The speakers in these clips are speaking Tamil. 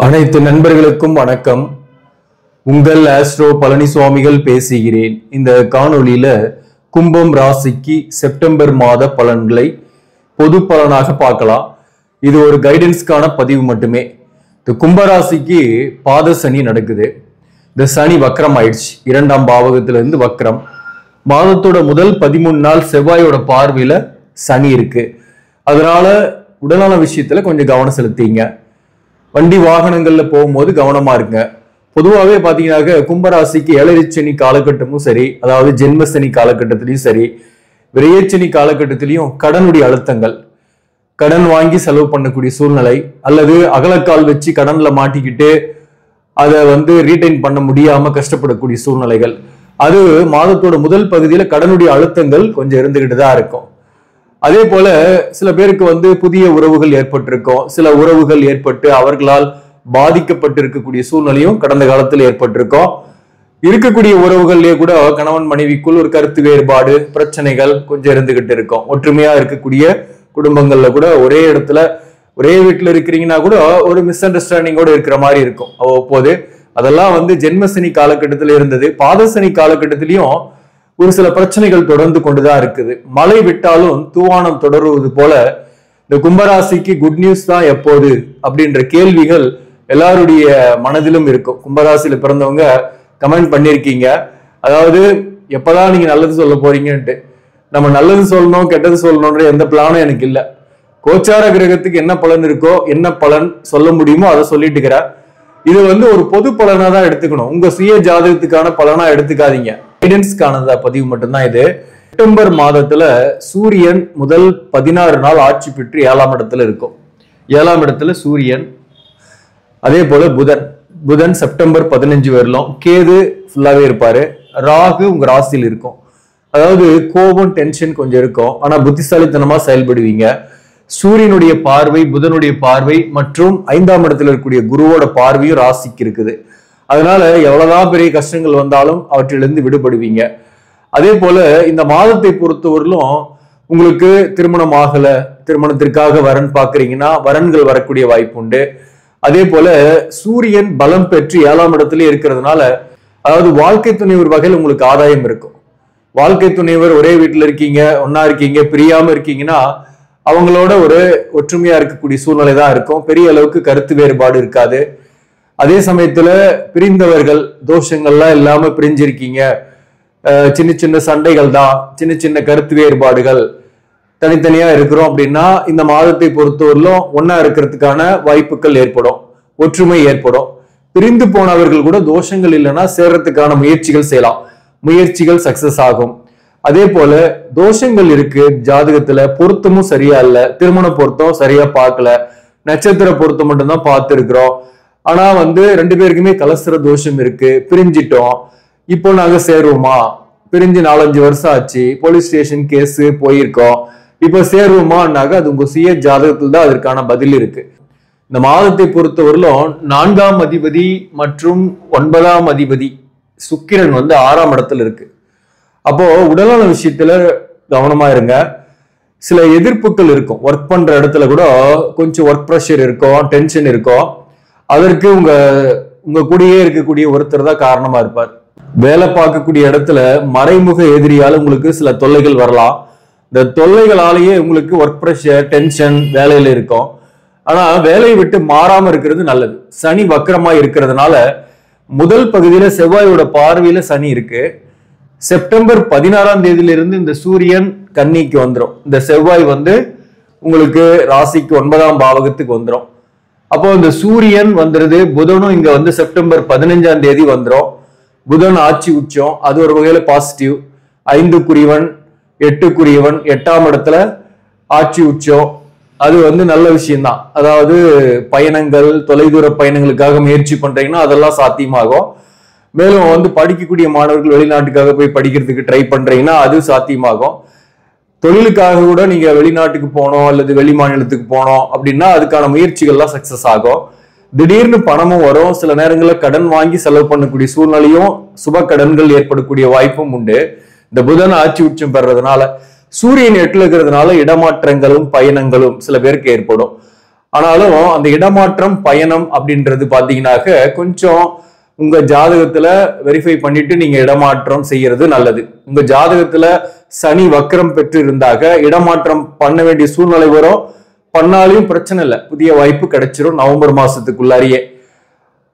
அனைத்து நண்பர்களுக்கும் வணக்கம். உங்கள் ஆஸ்ட்ரோ பழனிசுவாமிகள் பேசுகிறேன். இந்த காணொளியில கும்பம் ராசிக்கு செப்டம்பர் மாத பலன்களை பொது பலனாக பார்க்கலாம். இது ஒரு கைடன்ஸ்க்கான பதிவு மட்டுமே. இந்த கும்பராசிக்கு பாத சனி நடக்குது. இந்த சனி வக்ரம் ஆயிடுச்சு, 2ஆம் பாவகத்திலிருந்து வக்ரம். மாதத்தோட முதல் 13 நாள் செவ்வாயோட பார்வையில சனி இருக்கு. அதனால உடல்நல விஷயத்துல கொஞ்சம் கவனம் செலுத்திங்க. வண்டி வாகனங்கள்ல போகும்போது கவனமா இருங்க. பொதுவாகவே பாத்தீங்கன்னாக்க கும்பராசிக்கு ஏழரைச்சனி காலகட்டமும் சரி, அதாவது ஜென்மசனி காலகட்டத்திலையும் சரி, விரையச்சனி காலகட்டத்திலையும் கடனுடைய அழுத்தங்கள், கடன் வாங்கி செலவு பண்ணக்கூடிய சூழ்நிலை, அல்லது அகலக்கால் வச்சு கடன்ல மாட்டிக்கிட்டு அதை ரீடைன் பண்ண முடியாம கஷ்டப்படக்கூடிய சூழ்நிலைகள், அது மாதத்தோட முதல் பகுதியில கடனுடைய அழுத்தங்கள் கொஞ்சம் இருந்துகிட்டு தான் இருக்கும். அதே போல சில பேருக்கு புதிய உறவுகள் ஏற்பட்டிருக்கும். சில உறவுகள் ஏற்பட்டு அவர்களால் பாதிக்கப்பட்டிருக்கக்கூடிய சூழ்நிலையும் கடந்த காலத்தில் ஏற்பட்டிருக்கும். இருக்கக்கூடிய உறவுகள்லயே கூட கணவன் மனைவிக்குள் ஒரு கருத்து வேறுபாடு, பிரச்சனைகள் கொஞ்சம் இருந்துகிட்டு இருக்கும். ஒற்றுமையா இருக்கக்கூடிய குடும்பங்கள்ல கூட ஒரே இடத்துல ஒரே வீட்டுல இருக்கிறீங்கன்னா கூட ஒரு மிஸ் அண்டர்ஸ்டாண்டிங்கோட இருக்கிற மாதிரி இருக்கும் அவ்வப்போது. அதெல்லாம் ஜென்மசனி காலகட்டத்தில் இருந்தது. பாதசனி காலகட்டத்திலையும் ஒரு சில பிரச்சனைகள் தொடர்ந்து கொண்டுதான் இருக்குது. மழை விட்டாலும் தூவானம் தொடருவது போல இந்த கும்பராசிக்கு குட் நியூஸ் தான் எப்போது அப்படின்ற கேள்விகள் எல்லாருடைய மனதிலும் இருக்கும். கும்பராசியில பிறந்தவங்க கமெண்ட் பண்ணிருக்கீங்க, அதாவது எப்பதான் நீங்க நல்லது சொல்ல போறீங்கன்ட்டு. நம்ம நல்லது சொல்லணும் கெட்டது சொல்லணும்ன்ற எந்த பிளானும் எனக்கு இல்லை. கோச்சார கிரகத்துக்கு என்ன பலன் இருக்கோ, என்ன பலன் சொல்ல முடியுமோ அதை சொல்லிட்டு இருக்கிறேன். இது ஒரு பொது பலனா தான் எடுத்துக்கணும். உங்க சுய ஜாதகத்துக்கான பலனா எடுத்துக்காதீங்க. கைடன்ஸ்க்கான பதிவு மட்டும்தான் இது. செப்டம்பர் மாதத்துல சூரியன் முதல் 16 நாள் ஆட்சி பெற்று 7ஆம் இடத்துல இருக்கும். 7ஆம் இடத்துல சூரியன், அதே போல புதன் செப்டம்பர் 15 வரலாம். கேது ஃபுல்லாவே இருப்பாரு. ராகு உங்க ராசியில் இருக்கும். அதாவது கோபம், டென்ஷன் கொஞ்சம் இருக்கும், ஆனா புத்திசாலித்தனமா செயல்படுவீங்க. சூரியனுடைய பார்வை, புதனுடைய பார்வை மற்றும் 5ஆம் இடத்துல இருக்கக்கூடிய குருவோட பார்வையும் ராசிக்கு இருக்குது. அதனால எவ்வளவுதான் பெரிய கஷ்டங்கள் வந்தாலும் அவற்றிலிருந்து விடுபடுவீங்க. அதே போல இந்த மாதத்தை பொறுத்தவரையிலும் உங்களுக்கு திருமணம் ஆகல, திருமணத்திற்காக வரன் பாக்குறீங்கன்னா வரன்கள் வரக்கூடிய வாய்ப்பு உண்டு. அதே போல சூரியன் பலம் பெற்று 7ஆம் இடத்துல இருக்கிறதுனால, அதாவது வாழ்க்கை துணைவர் வகையில் உங்களுக்கு ஆதாயம் இருக்கும். வாழ்க்கை துணைவர் ஒரே வீட்டுல இருக்கீங்க, ஒன்னா இருக்கீங்க, பிரியாம இருக்கீங்கன்னா அவங்களோட ஒரு ஒற்றுமையா இருக்கக்கூடிய சூழ்நிலை தான் இருக்கும். பெரிய அளவுக்கு கருத்து வேறுபாடு இருக்காது. அதே சமயத்துல பிரிந்தவர்கள் தோஷங்கள்லாம் இல்லாம பிரிஞ்சிருக்கீங்க, சின்ன சின்ன சண்டைகள் தான், சின்ன சின்ன கருத்து வேறுபாடுகள், தனித்தனியா இருக்கிறோம் அப்படின்னா இந்த மாதத்தை பொறுத்தவரையிலும் ஒன்னா இருக்கிறதுக்கான வாய்ப்புகள் ஏற்படும், ஒற்றுமை ஏற்படும். பிரிந்து போனவர்கள் கூட தோஷங்கள் இல்லைன்னா சேர்றதுக்கான முயற்சிகள் செய்யலாம், முயற்சிகள் சக்சஸ் ஆகும். அதே போல தோஷங்கள் இருக்கு ஜாதகத்துல, பொருத்தமும் சரியா இல்ல, திருமண பொருத்தம் சரியா பார்க்கல, நட்சத்திர பொருத்தம் மட்டும்தான் பார்த்து இருக்கிறோம். ஆனா 2 பேருக்குமே கலஸ்திர தோஷம் இருக்கு, பிரிஞ்சிட்டோம், இப்போ நாங்க சேருவோமா, பிரிஞ்சு 4-5 வருஷம் ஆச்சு, போலீஸ் ஸ்டேஷன் கேஸ் போயிருக்கோம், இப்ப சேருவோமான்னாக்க அது உங்க சுய ஜாதகத்துல தான் அதற்கான பதில் இருக்கு. இந்த மாதத்தை பொறுத்தவரையிலும் 4ஆம் அதிபதி மற்றும் 9ஆம் அதிபதி சுக்கிரன் 6ஆம் இடத்துல இருக்கு. அப்போ உடல்நல விஷயத்துல கவனமா இருங்க. சில எதிர்ப்புகள் இருக்கும். ஒர்க் பண்ற இடத்துல கூட கொஞ்சம் ஒர்க் ப்ரெஷர் இருக்கும், டென்ஷன் இருக்கும். அதற்கு உங்க கூடயே இருக்கக்கூடிய ஒருத்தர் தான் காரணமா இருப்பார். வேலை பார்க்கக்கூடிய இடத்துல மறைமுக எதிரியால உங்களுக்கு சில தொல்லைகள் வரலாம். இந்த தொல்லைகளாலேயே உங்களுக்கு ஒர்க் ப்ரெஷர், டென்ஷன் வேலையில இருக்கும். ஆனா வேலையை விட்டு மாறாம இருக்கிறது நல்லது. சனி வக்கரமா இருக்கிறதுனால முதல் பகுதியில செவ்வாயோட பார்வையில சனி இருக்கு. செப்டம்பர் 16ஆம் தேதியிலிருந்து இந்த சூரியன் கன்னிக்கு வந்துடும். இந்த செவ்வாய் உங்களுக்கு ராசிக்கு 9ஆம் பாவகத்துக்கு வந்துடும். அப்போ இந்த சூரியன் வந்துருது. புதனும் இங்க செப்டம்பர் 15ஆம் தேதி வந்துடும். புதன் ஆட்சி உச்சம், அது ஒரு வகையில பாசிட்டிவ். 5 8 8ஆம் இடத்துல ஆட்சி உச்சம், அது நல்ல விஷயம்தான். அதாவது பயணங்கள், தொலைதூர பயணங்களுக்காக முயற்சி பண்றீங்கன்னா அதெல்லாம் சாத்தியமாகும். மேலும் படிக்கக்கூடிய மாணவர்கள் வெளிநாட்டுக்காக போய் படிக்கிறதுக்கு ட்ரை பண்றீங்கன்னா அது சாத்தியமாகும். தொழிலுக்காக கூட நீங்க வெளிநாட்டுக்கு போனோம் அல்லது வெளி மாநிலத்துக்கு போனோம் அப்படின்னா அதுக்கான முயற்சிகள்லாம் சக்சஸ் ஆகும். திடீர்னு பணமும் வரும். சில நேரங்களில் கடன் வாங்கி செலவு பண்ணக்கூடிய சூழ்நிலையும், சுப கடன்கள் ஏற்படக்கூடிய வாய்ப்பும் உண்டு. இந்த புதன் ஆட்சி உச்சம் பெறதுனால, சூரியன் 8ல் இருக்கிறதுனால இடமாற்றங்களும் பயணங்களும் சில பேருக்கு ஏற்படும். ஆனாலும் அந்த இடமாற்றம் பயணம் அப்படின்றது பாத்தீங்கன்னாக்க கொஞ்சம் உங்க ஜாதகத்துல வெரிஃபை பண்ணிட்டு நீங்க இடமாற்றம் செய்யறது நல்லது. உங்க ஜாதகத்துல சனி வக்ரம் பெற்று இருந்தாக இடமாற்றம் பண்ண வேண்டிய சூழ்நிலை வரும். பண்ணாலையும் பிரச்சனை இல்லை, புதிய வாய்ப்பு கிடைச்சிரும் நவம்பர் மாசத்துக்குள்ளாரியே.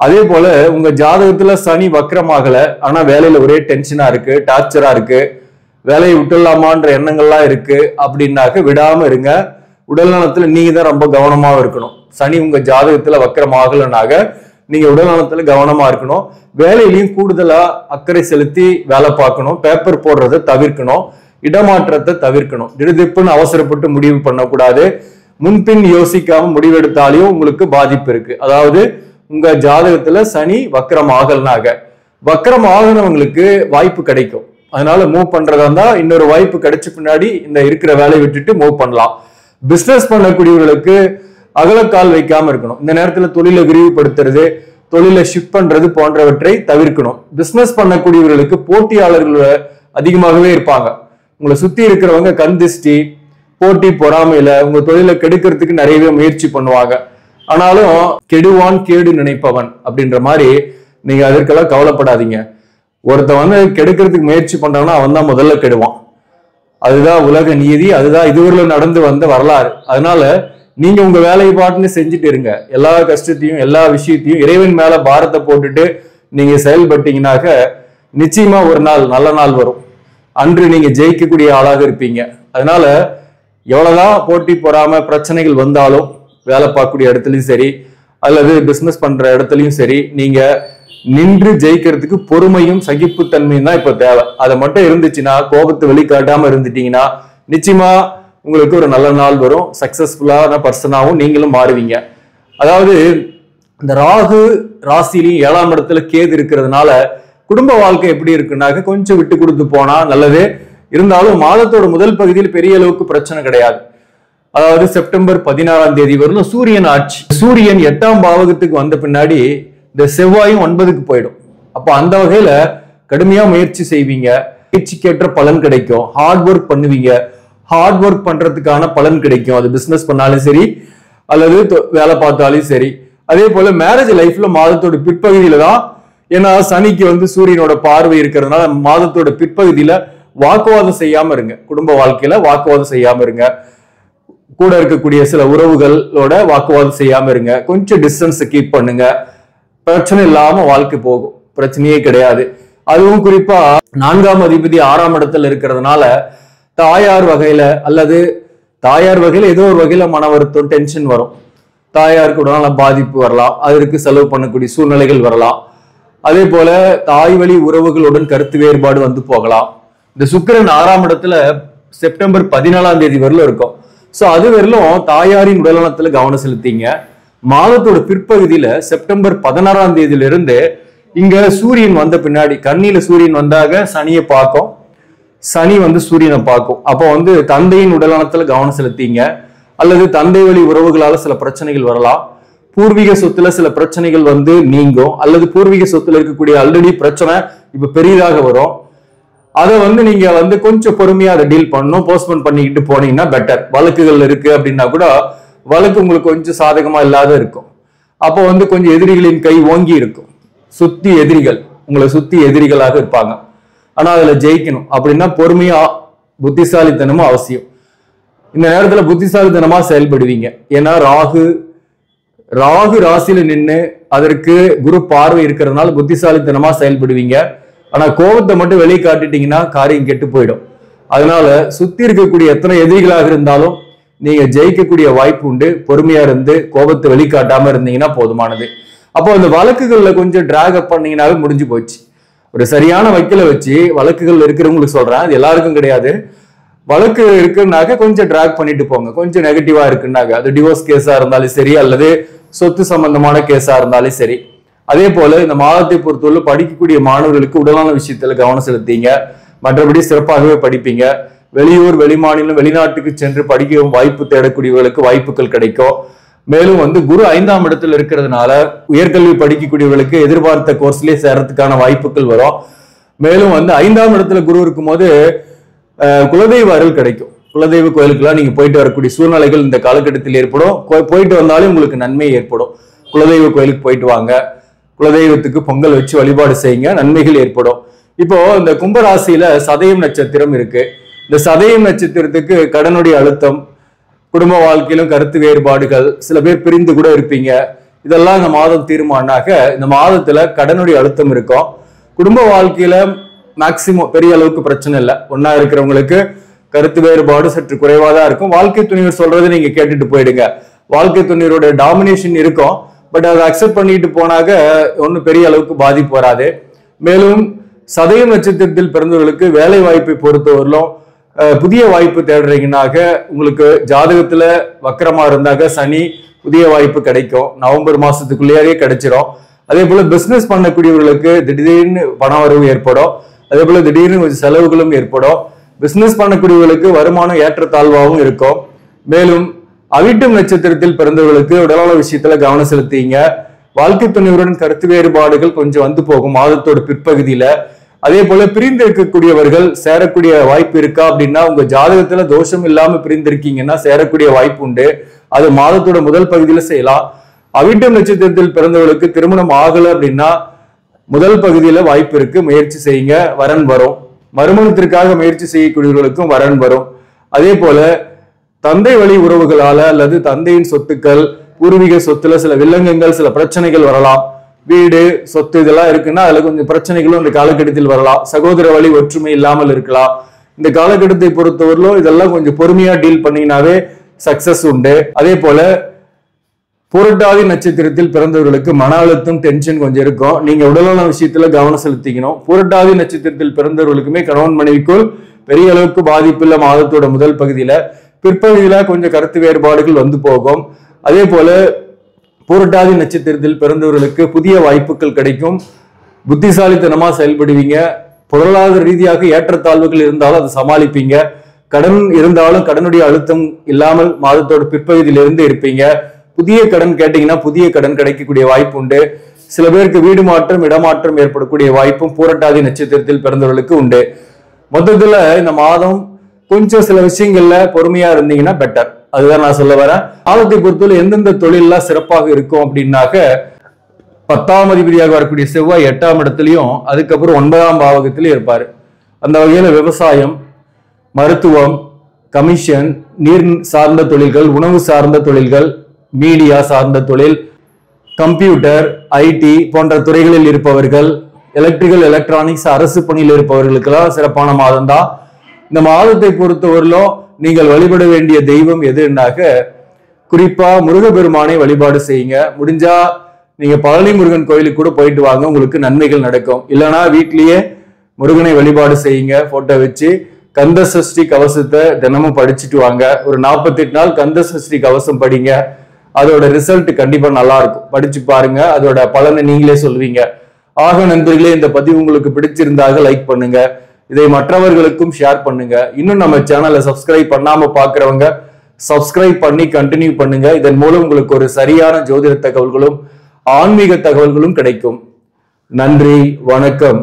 அதே போல உங்க ஜாதகத்துல சனி வக்ரமாகல, ஆனா வேலையில ஒரே டென்ஷனா இருக்கு, டார்ச்சரா இருக்கு, வேலையை விட்டுடலாமான்ற எண்ணங்கள்லாம் இருக்கு அப்படின்னாக்க விடாம இருங்க. உடல் நலத்துல நீங்க தான் ரொம்ப கவனமா இருக்கணும். சனி உங்க ஜாதகத்துல வக்ரமாகலனாக நீங்க உடல் நலத்துல கவனமா இருக்கணும். வேலையிலையும் கூடுதலா அக்கறை செலுத்தி வேலை பார்க்கணும். பேப்பர் போடுறதை தவிர்க்கணும், இடமாற்றத்தை தவிர்க்கணும். திடுதிப்புன்னு அவசரப்பட்டு முடிவு பண்ணக்கூடாது. முன்பின் யோசிக்காம முடிவெடுத்தாலையும் உங்களுக்கு பாதிப்பு இருக்கு. அதாவது உங்க ஜாதகத்துல சனி வக்ரம் ஆகலனாக, வக்ரம் ஆகினவங்களுக்கு வாய்ப்பு கிடைக்கும். அதனால மூவ் பண்றதா இருந்தா இன்னொரு வாய்ப்பு கிடைச்ச பின்னாடி இந்த இருக்கிற வேலையை விட்டுட்டு மூவ் பண்ணலாம். பிசினஸ் பண்ணக்கூடியவர்களுக்கு அகலக்கால் வைக்காம இருக்கணும். இந்த நேரத்துல தொழிலை விரிவுபடுத்துறது, தொழிலை ஷிஃப்ட் பண்றது போன்றவற்றை தவிர்க்கணும். பிசினஸ் பண்ணக்கூடியவர்களுக்கு போட்டியாளர்கள் அதிகமாகவே இருப்பாங்க. உங்களை சுத்தி இருக்கிறவங்க கண் திஷ்டி, போட்டி பொறாமையில உங்க தொழிலை கெடுக்கிறதுக்கு நிறையவே முயற்சி பண்ணுவாங்க. ஆனாலும் கெடுவான் கேடு நினைப்பவன் அப்படின்ற மாதிரி நீங்க அதற்கெல்லாம் கவலைப்படாதீங்க. ஒருத்தன் வந்து கெடுக்கிறதுக்கு முயற்சி பண்றான்னா அவன் தான் முதல்ல கெடுவான். அதுதான் உலக நீதி, அதுதான் இதுவரையில நடந்து வந்த வரலாறு. அதனால நீங்க உங்க வேலையை பாட்டுன்னு செஞ்சுட்டு இருங்க. எல்லா கஷ்டத்தையும் எல்லா விஷயத்தையும் இறைவன் மேல பாரத்தை போட்டுட்டு நீங்க செயல்பட்டீங்கன்னாக்க நிச்சயமா ஒரு நாள் நல்ல நாள் வரும். அன்று நீங்க ஜெயிக்கக்கூடிய ஆளாக இருப்பீங்க. அதனால எவ்வளவுதான் போட்டி பொறாம பிரச்சனைகள் வந்தாலும் வேலை பார்க்கக்கூடிய இடத்துலயும் சரி அல்லது பிசினஸ் பண்ற இடத்துலயும் சரி நீங்க நின்று ஜெயிக்கிறதுக்கு பொறுமையும் சகிப்புத்தன்மையும் தான் இப்ப தேவை. அதை மட்டும் இருந்துச்சுன்னா, கோபத்தை வெளிக்காட்டாம இருந்துட்டீங்கன்னா நிச்சயமா உங்களுக்கு ஒரு நல்ல நாள் வரும். சக்சஸ்ஃபுல்லான பர்சனாவும் நீங்களும் மாறுவீங்க. அதாவது இந்த ராகு ராசிலையும் 7ஆம் இடத்துல கேது இருக்கிறதுனால குடும்ப வாழ்க்கை எப்படி இருக்குன்னாக்க கொஞ்சம் விட்டு கொடுத்து போனா நல்லது. இருந்தாலும் மாதத்தோட முதல் பகுதியில் பெரிய அளவுக்கு பிரச்சனை கிடையாது. அதாவது செப்டம்பர் 16ஆம் தேதி வரலும் சூரியன் ஆட்சி. சூரியன் 8ஆம் பாவகத்துக்கு வந்த பின்னாடி இந்த செவ்வாயும் 9க்கு போயிடும். அப்போ அந்த வகையில கடுமையா முயற்சி செய்வீங்க, முயற்சிக்கேற்ற பலன் கிடைக்கும். ஹார்ட் ஒர்க் பண்ணுவீங்க, ஹார்ட் ஒர்க் பண்றதுக்கான பலன் கிடைக்கும். அது பிசினஸ் பண்ணாலும் சரி அல்லது வேலை பார்த்தாலும் சரி. அதே போல மேரேஜ் லைஃப்ல மாதத்தோட பிற்பகுதியில தான், ஏன்னா சனிக்கு வந்து சூரியனோட பார்வை இருக்கிறதுனால மாதத்தோட பிற்பகுதியில வாக்குவாதம் செய்யாம இருங்க. குடும்ப வாழ்க்கையில வாக்குவாதம் செய்யாம இருங்க. கூட இருக்கக்கூடிய சில உறவுகளோட வாக்குவாதம் செய்யாம இருங்க. கொஞ்சம் டிஸ்டன்ஸ் கீப் பண்ணுங்க. பிரச்சனை இல்லாம வாழ்க்கை போகும், பிரச்சனையே கிடையாது. அதுவும் குறிப்பா 4ஆம் அதிபதி 6ஆம் இடத்துல இருக்கிறதுனால தாயார் வகையில அல்லது தாயார் வகையில ஏதோ ஒரு வகையில மன வருத்தம் டென்ஷன் வரும். தாயாருக்கு உடனால பாதிப்பு வரலாம், அதற்கு செலவு பண்ணக்கூடிய சூழ்நிலைகள் வரலாம். அதே போல தாய் வழி உறவுகளுடன் கருத்து வேறுபாடு வந்து போகலாம். இந்த சுக்கிரன் 6ஆம் இடத்துல செப்டம்பர் 14ஆம் தேதி வரலும் இருக்கும். சோ அது வரலும் தாயாரின் உடல்நலத்துல கவனம் செலுத்திங்க. மாதத்தோட பிற்பகுதியில செப்டம்பர் 16ஆம் தேதியிலிருந்து இங்க சூரியன் வந்த பின்னாடி, கன்னியில சூரியன் வந்தாக சனியை பார்க்கும், சனி வந்து சூரியனை பார்க்கும். அப்போ வந்து தந்தையின் உடல்நலத்துல கவனம் செலுத்திங்க. அல்லது தந்தை வழி உறவுகளால சில பிரச்சனைகள் வரலாம். பூர்வீக சொத்துல சில பிரச்சனைகள் வந்து நீங்கும். அல்லது பூர்வீக சொத்துல இருக்கக்கூடிய ஆல்ரெடி பிரச்சனை இப்ப பெரியதாக வரும். அதை வந்து நீங்க வந்து கொஞ்சம் பொறுமையா அதை டீல் பண்ணணும். போஸ்ட்போன் பண்ணிக்கிட்டு போனீங்கன்னா பெட்டர். வழக்குகள் இருக்கு அப்படின்னா கூட வழக்கு உங்களுக்கு கொஞ்சம் சாதகமா இல்லாத இருக்கும். அப்போ வந்து கொஞ்சம் எதிரிகளின் கை ஓங்கி இருக்கும். சுத்தி எதிரிகள் உங்களை சுத்தி எதிரிகளாக இருப்பாங்க. ஆனா அதுல ஜெயிக்கணும் அப்படின்னா பொறுமையா புத்திசாலித்தனமும் அவசியம். இந்த நேரத்துல புத்திசாலித்தனமா செயல்படுவீங்க. ஏன்னா ராகு ராசியில நின்று அதற்கு குரு பார்வை இருக்கிறதுனால புத்திசாலித்தனமா செயல்படுவீங்க. ஆனா கோபத்தை மட்டும் வெளியே காட்டிட்டீங்கன்னா காரியம் கெட்டு போயிடும். அதனால சுத்தி இருக்கக்கூடிய எத்தனை எதிரிகளாக இருந்தாலும் நீங்க ஜெயிக்கக்கூடிய வாய்ப்பு உண்டு. பொறுமையா இருந்து கோபத்தை வெளிக்காட்டாம இருந்தீங்கன்னா போதுமானது. அப்போ அந்த வழக்குகள்ல கொஞ்சம் டிராக் அப் பண்ணீங்கன்னாவே முடிஞ்சு போச்சு. ஒரு சரியான வக்கீல வச்சு வழக்குகள் இருக்கிறவங்களுக்கு சொல்றேன், அது எல்லாருக்கும் கிடையாது. வழக்கு இருக்குன்னாக்க கொஞ்சம் டிராக் பண்ணிட்டு போங்க. கொஞ்சம் நெகட்டிவா இருக்குன்னாக்க அது டிவோர்ஸ் கேஸா இருந்தாலும் சரி அல்லது சொத்து சம்பந்தமான கேஸா இருந்தாலும் சரி. அதே போல இந்த மாதத்தை பொறுத்தவரை படிக்கக்கூடிய மாணவர்களுக்கு உடலான விஷயத்துல கவனம் செலுத்திங்க. மற்றபடி சிறப்பாகவே படிப்பீங்க. வெளியூர் வெளிமாநிலம் வெளிநாட்டுக்கு சென்று படிக்க வாய்ப்பு தேடக்கூடியவர்களுக்கு வாய்ப்புகள் கிடைக்கும். மேலும் வந்து குரு 5ஆம் இடத்துல இருக்கிறதுனால உயர்கல்வி படிக்கக்கூடியவர்களுக்கு எதிர்பார்த்த கோர்ஸ்லயே சேரத்துக்கான வாய்ப்புகள் வரும். மேலும் வந்து 5ஆம் இடத்துல குரு இருக்கும் போது குலதெய்வ அருள் கிடைக்கும். குலதெய்வ கோயிலுக்கெல்லாம் நீங்க போயிட்டு வரக்கூடிய சூழ்நிலைகள் இந்த காலகட்டத்தில் ஏற்படும். போயிட்டு வந்தாலும் உங்களுக்கு நன்மை ஏற்படும். குலதெய்வ கோயிலுக்கு போயிட்டு வாங்க, குலதெய்வத்துக்கு பொங்கல் வச்சு வழிபாடு செய்யுங்க, நன்மைகள் ஏற்படும். இப்போ இந்த கும்பராசியில சதயம் நட்சத்திரம் இருக்கு. இந்த சதயம் நட்சத்திரத்துக்கு கடனுடைய அழுத்தம், குடும்ப வாழ்க்கையிலும் கருத்து வேறுபாடுகள், சில பேர் பிரிந்து கூட இருப்பீங்க. இதெல்லாம் இந்த மாதம் தீர்மானாக இந்த மாதத்துல கடனுடைய அழுத்தம் இருக்கும். குடும்ப வாழ்க்கையில மேக்சிமம் பெரிய அளவுக்கு பிரச்சனை இல்லை. ஒன்னா இருக்கிறவங்களுக்கு கருத்து வேறுபாடு சற்று குறைவா தான் இருக்கும். வாழ்க்கை துணிவர் சொல்றது நீங்க கேட்டுட்டு போயிடுங்க. வாழ்க்கை துணிவரோட டாமினேஷன் இருக்கும். பட் அதை அக்செப்ட் பண்ணிட்டு போனாக்க ஒன்றும் பெரிய அளவுக்கு பாதிப்பு வராது. மேலும் சதயம் நட்சத்திரத்தில் பிறந்தவர்களுக்கு வேலை வாய்ப்பை பொறுத்தவரையிலும் புதிய வாய்ப்பு தேடுறீங்கன்னாக்க உங்களுக்கு ஜாதகத்துல வக்கரமா இருந்தாக்க சனி புதிய வாய்ப்பு கிடைக்கும். நவம்பர் மாசத்துக்குள்ளேயே கிடைச்சிரும். அதே போல பிசினஸ் பண்ணக்கூடியவர்களுக்கு திடீர்னு பண வரவு ஏற்படும். அதே போல திடீர்னு கொஞ்சம் செலவுகளும் ஏற்படும். பிசினஸ் பண்ணக்கூடியவர்களுக்கு வருமானம் ஏற்றத்தாழ்வாகவும் இருக்கும். மேலும் அவிட்டம் நட்சத்திரத்தில் பிறந்தவர்களுக்கு உடல்நல விஷயத்துல கவனம் செலுத்திங்க. வாழ்க்கை துணையுடன் கருத்து வேறுபாடுகள் கொஞ்சம் வந்து போகும் மாதத்தோட பிற்பகுதியில. அதே போல பிரிந்து இருக்கக்கூடியவர்கள் சேரக்கூடிய வாய்ப்பு இருக்கா அப்படின்னா, உங்க ஜாதகத்துல தோஷம் இல்லாம பிரிந்திருக்கீங்கன்னா சேரக்கூடிய வாய்ப்பு உண்டு. அது மாதத்தோட முதல் பகுதியில செய்யலாம். அவிட்டம் நட்சத்திரத்தில் பிறந்தவர்களுக்கு திருமணம் ஆகல அப்படின்னா முதல் பகுதியில வாய்ப்பு இருக்கு, முயற்சி செய்யுங்க, வரன் வரும். மறுமணத்திற்காக முயற்சி செய்யக்கூடியவர்களுக்கும் வரன் வரும். அதே போல தந்தை வழி உறவுகளால அல்லது தந்தையின் சொத்துக்கள், பூர்வீக சொத்துல சில வில்லங்கங்கள், சில பிரச்சனைகள் வரலாம். வீடு சொத்து இதெல்லாம் இருக்குன்னா அதுல கொஞ்சம் பிரச்சனைகளும் இந்த காலகட்டத்தில் வரலாம். சகோதர வழி ஒற்றுமை இல்லாமல் இருக்கலாம். இந்த காலகட்டத்தை பொறுத்தவரையிலும் இதெல்லாம் கொஞ்சம் பொறுமையா டீல் பண்ணீங்கன்னாவே சக்சஸ் உண்டு. அதே போல புரட்டாதி நட்சத்திரத்தில் பிறந்தவர்களுக்கு மன அழுத்தம், டென்ஷன் கொஞ்சம் இருக்கும். நீங்க உடல்நல விஷயத்துல கவனம் செலுத்திக்கணும். புரட்டாதி நட்சத்திரத்தில் பிறந்தவர்களுக்குமே கணவன் மனைவிக்குள் பெரிய அளவுக்கு பாதிப்பு இல்ல மாதத்தோட முதல் பகுதியில. பிற்பகுதியில கொஞ்சம் கருத்து வேறுபாடுகள் வந்து போகும். அதே போல புரட்டாதி நட்சத்திரத்தில் பிறந்தவர்களுக்கு புதிய வாய்ப்புகள் கிடைக்கும். புத்திசாலித்தனமா செயல்படுவீங்க. பொருளாதார ரீதியாக ஏற்றத்தாழ்வுகள் இருந்தாலும் அதை சமாளிப்பீங்க. கடன் இருந்தாலும் கடனுடைய அழுத்தம் இல்லாமல் மாதத்தோட பிற்பகுதியிலிருந்து இருப்பீங்க. புதிய கடன் கேட்டீங்கன்னா புதிய கடன் கிடைக்கக்கூடிய வாய்ப்பு உண்டு. சில பேருக்கு வீடு மாற்றம், இடமாற்றம் ஏற்படக்கூடிய வாய்ப்பும் புரட்டாதி நட்சத்திரத்தில் பிறந்தவர்களுக்கு உண்டு. மொத்தத்துல இந்த மாதம் கொஞ்சம் சில விஷயங்கள்ல பொறுமையா இருந்தீங்கன்னா பெட்டர். அதுதான் நான் சொல்ல வரேன். காலத்தை பொறுத்தவரை எந்தெந்த தொழிலெல்லாம் சிறப்பாக இருக்கும் அப்படின்னாக்க, 10ஆம் அதிபதியாக வரக்கூடிய செவ்வாய் 8ஆம் இடத்துலயும் அதுக்கப்புறம் 9ஆம் பாவகத்திலயும் இருப்பாரு. அந்த வகையில விவசாயம், மருத்துவம், கமிஷன், நீர் சார்ந்த தொழில்கள், உணவு சார்ந்த தொழில்கள், மீடியா சார்ந்த தொழில், கம்ப்யூட்டர், ஐடி போன்ற துறைகளில் இருப்பவர்கள், எலக்ட்ரிக்கல் எலக்ட்ரானிக்ஸ், அரசு பணியில் இருப்பவர்களுக்கெல்லாம் சிறப்பான மாதம் தான். இந்த மாதத்தை பொறுத்தவரையிலும் நீங்கள் வழிபட வேண்டிய தெய்வம் எதுனாக்க, குறிப்பா முருகப்பெருமானை வழிபாடு செய்யுங்க. முடிஞ்சா நீங்க பழனி முருகன் கோயிலுக்கு கூட போயிட்டு வாங்க, உங்களுக்கு நன்மைகள் நடக்கும். இல்லைன்னா வீட்லயே முருகனை வழிபாடு செய்யுங்க. போட்டோ வச்சு கந்த சஷ்டி கவசத்தை தினமும் படிச்சுட்டு வாங்க. ஒரு 48 நாள் கந்த சஷ்டி கவசம் படிங்க. அதோட ரிசல்ட் கண்டிப்பா நல்லா இருக்கும். படிச்சு பாருங்க, அதோட பலனை நீங்களே சொல்வீங்க. ஆக நண்பர்களே, இந்த பதிவு உங்களுக்கு பிடிச்சிருந்தாக லைக் பண்ணுங்க. இதை மற்றவர்களுக்கும் ஷேர் பண்ணுங்க. இன்னும் நம்ம சேனலை சப்ஸ்கிரைப் பண்ணாம பாக்குறவங்க சப்ஸ்கிரைப் பண்ணி கண்டினியூ பண்ணுங்க. இதன் மூலம் உங்களுக்கு ஒரு சரியான ஜோதிட தகவல்களும் ஆன்மீக தகவல்களும் கிடைக்கும். நன்றி, வணக்கம்.